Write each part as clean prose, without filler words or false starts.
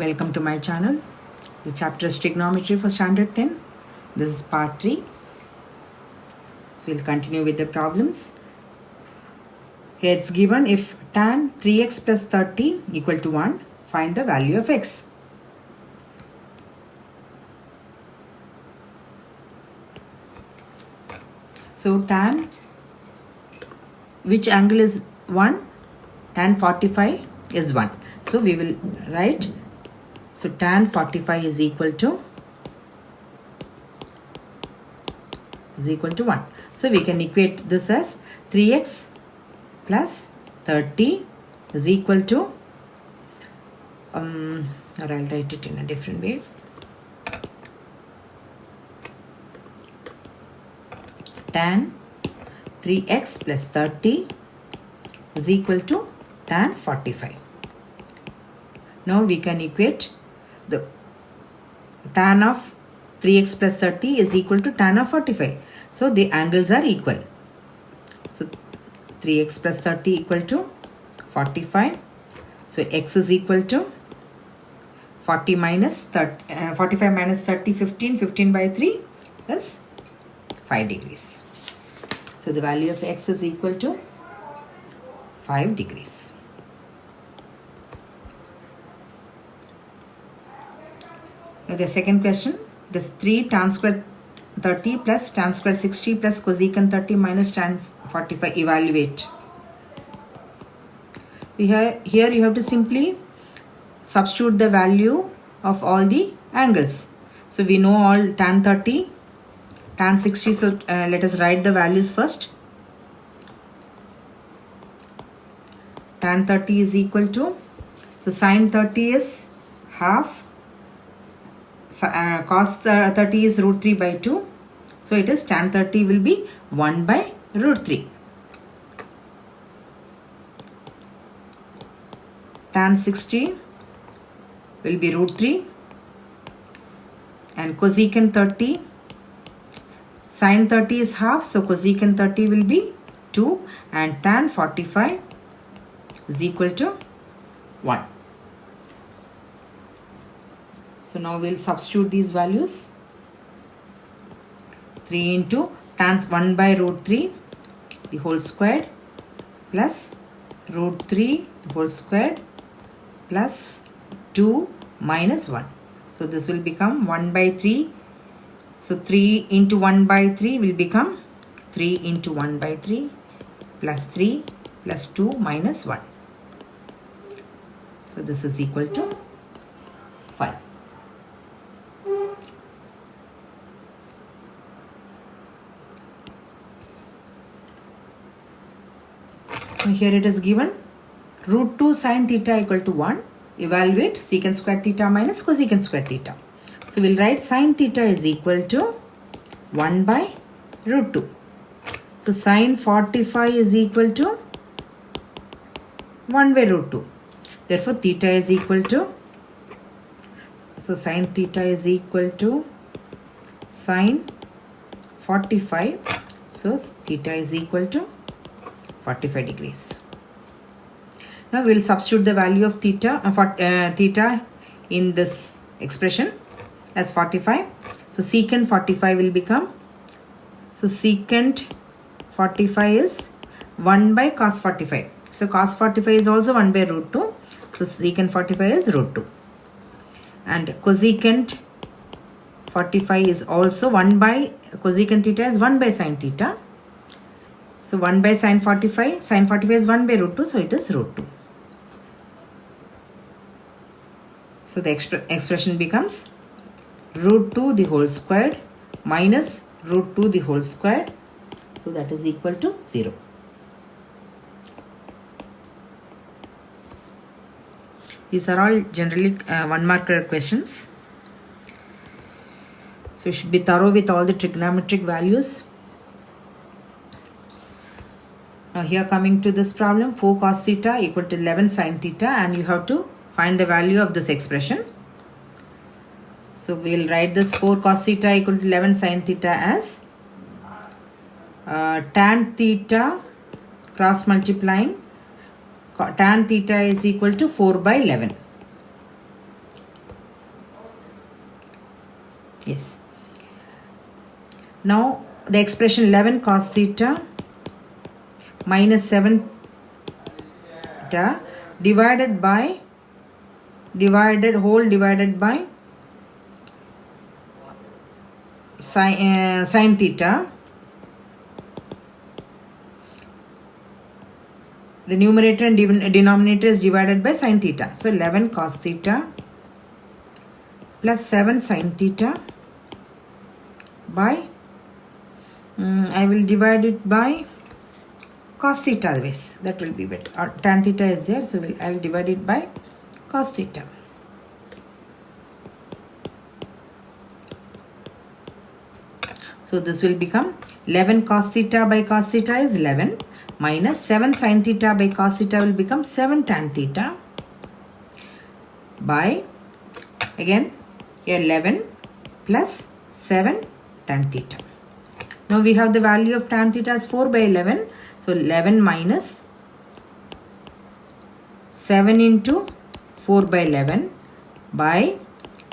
Welcome to my channel. The chapter is Trigonometry for Standard 10. This is part 3. So we'll continue with the problems. Here it's given if tan 3x plus 30 equal to 1, find the value of x. So tan, which angle is 1? Tan 45 is 1. So we will write, so tan 45 is equal to 1. So we can equate this as 3x plus 30 is equal to, or I'll write it in a different way. Tan 3x plus 30 is equal to tan 45. Now we can equate the tan of 3x plus 30 is equal to tan of 45. So the angles are equal. So 3x plus 30 equal to 45. So x is equal to 45 minus 30, 15. 15 by 3 plus 5 degrees. So the value of x is equal to 5 degrees. Now the second question, this 3 tan square 30 plus tan square 60 plus cosecant 30 minus tan 45, evaluate. Here you have to simply substitute the value of all the angles. So we know all tan 30, tan 60, so let us write the values first. Tan 30 is equal to, so sin 30 is half, cos 30 is root 3 by 2. So it is tan 30 will be 1 by root 3. Tan 60 will be root 3. And cosecant 30, sin 30 is half, so cosecant 30 will be 2. And tan 45 is equal to 1. So now we'll substitute these values. 3 into tan 1 by root 3 the whole squared plus root 3 the whole squared plus 2 minus 1. So this will become 1 by 3. So 3 into 1 by 3 will become 3 into 1 by 3 plus 3 plus 2 minus 1. So this is equal to 5. Here it is given root 2 sin theta equal to 1. Evaluate secant square theta minus cosecant square theta. So we'll write sin theta is equal to 1 by root 2. So sin 45 is equal to 1 by root 2. Therefore theta is equal to, so sin theta is equal to sin 45. So theta is equal to 45 degrees. Now we will substitute the value of theta theta in this expression as 45. So secant 45 will become, so secant 45 is 1 by cos 45. So cos 45 is also 1 by root 2. So secant 45 is root 2. And cosecant 45 is also 1 by, cosecant theta is 1 by sin theta. So 1 by sin 45, sin 45 is 1 by root 2, so it is root 2. So the expression becomes root 2 the whole squared minus root 2 the whole squared. So that is equal to 0. These are all generally 1 marker questions. So you should be thorough with all the trigonometric values. Now here coming to this problem, 4 cos theta equal to 11 sin theta, and you have to find the value of this expression. So we'll write this 4 cos theta equal to 11 sin theta as tan theta cross multiplying tan theta is equal to 4 by 11. Yes. Now the expression 11 cos theta minus 7 theta divided by sin theta. The numerator and denominator is divided by sin theta. So 11 cos theta plus 7 sin theta by I will divide it by cos theta always. That will be better. Or tan theta is there, so I will divide it by cos theta. So this will become 11 cos theta by cos theta is 11 minus 7 sin theta by cos theta will become 7 tan theta by again 11 plus 7 tan theta. Now we have the value of tan theta as 4 by 11. So 11 minus 7 into 4 by 11 by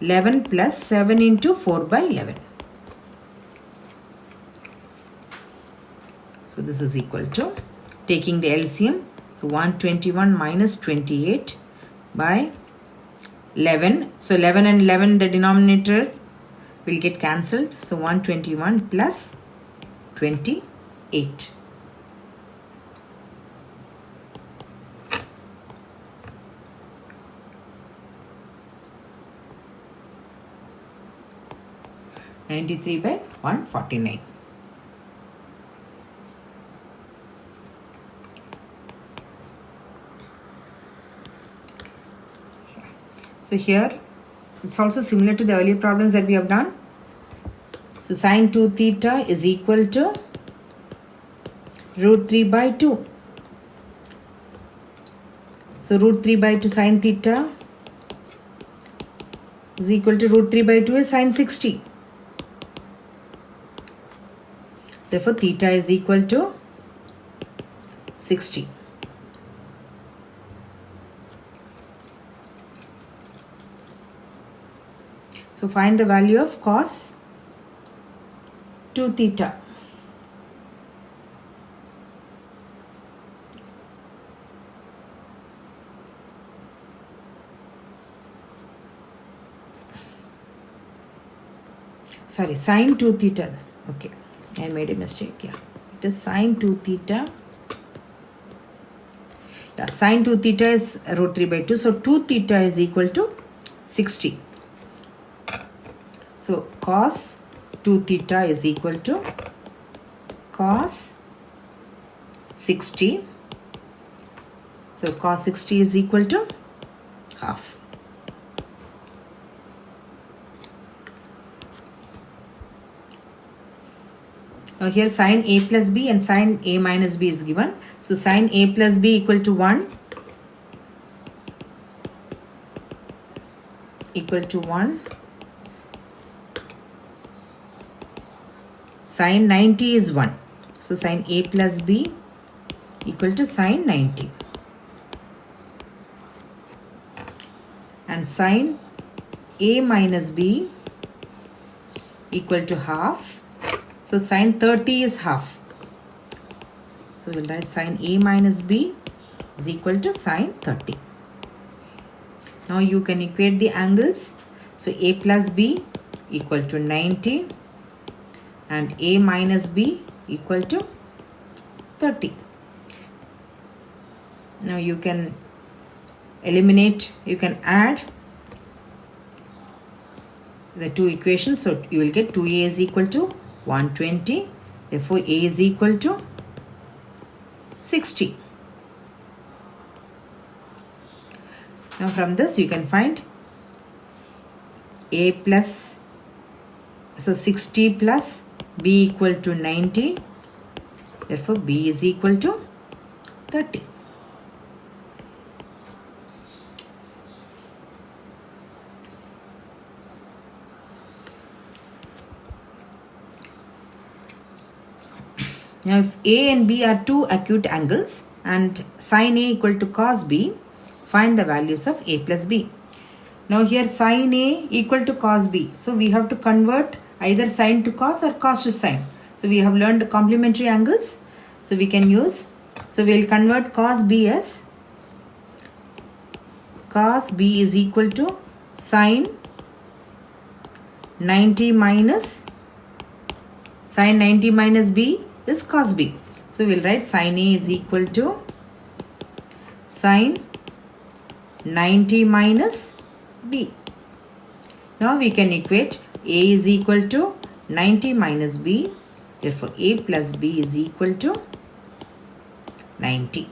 11 plus 7 into 4 by 11. So this is equal to, taking the LCM, so 121 minus 28 by 11. So 11 and 11, the denominator will get cancelled. So 121 plus 28. (93 by 149). So here it's also similar to the earlier problems that we have done. So sine 2 theta is equal to root 3 by 2. So root 3 by 2 sine theta is equal to root 3 by 2 is sine 60. Therefore theta is equal to 60. So find the value of cos 2 theta. Sorry, sine 2 theta. Okay, I made a mistake here. It is sine 2 theta. Yeah, sine 2 theta is root 3 by 2. So 2 theta is equal to 60. So cos 2 theta is equal to cos 60. So cos 60 is equal to half. Now here sin a plus b and sin a minus b is given. So sin a plus b equal to 1. Equal to 1. Sin 90 is 1. So sin a plus b equal to sin 90. And sin a minus b equal to half. So sin 30 is half. So we'll write sin a minus b is equal to sin 30. Now you can equate the angles. So a plus b equal to 90. And a minus b equal to 30. Now you can eliminate, you can add the two equations. So you will get 2a is equal to 120. Therefore a is equal to 60. Now from this you can find a plus, so 60 plus b equal to 90. Therefore b is equal to 30. Now if a and b are two acute angles and sin a equal to cos b, find the values of a plus b. Now here sin A equal to cos B. So we have to convert either sin to cos or cos to sin. So we have learned complementary angles. So we can use. So we will convert cos B as cos B is equal to sin 90 minus sin 90 minus B is cos B. So we will write sin A is equal to sin 90 minus B. Now we can equate A is equal to 90 minus B. Therefore A plus B is equal to 90.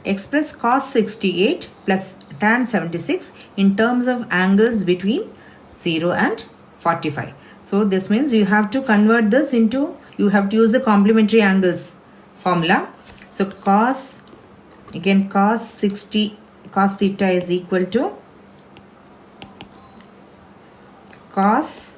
Express cos 68 plus tan 76 in terms of angles between 0 and 45. So this means you have to convert this into, you have to use the complementary angles formula. So cos theta is equal to cos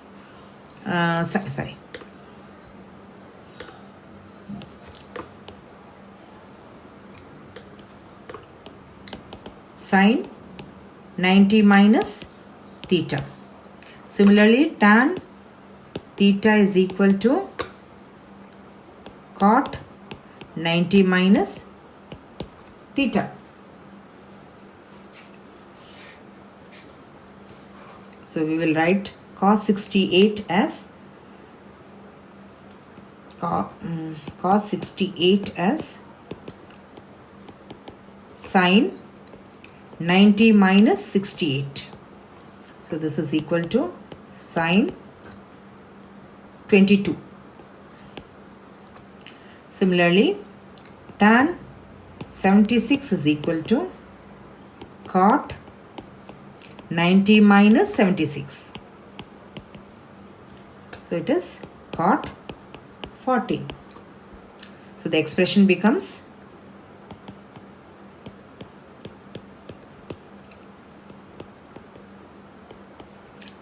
sin 90 minus theta. Similarly, tan theta is equal to cot 90 minus theta. So we will write cos 68 as cos 68 as sin 90 minus 68. So this is equal to sin 22. Similarly, tan 76 is equal to cot 90 minus 76. So it is cot 40. So the expression becomes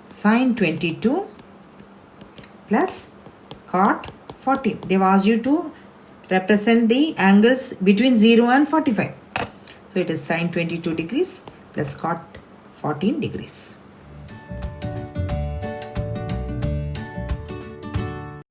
sin 22 plus cot 40. They've asked you to represent the angles between 0 and 45. So it is sin 22 degrees plus cot 14 degrees.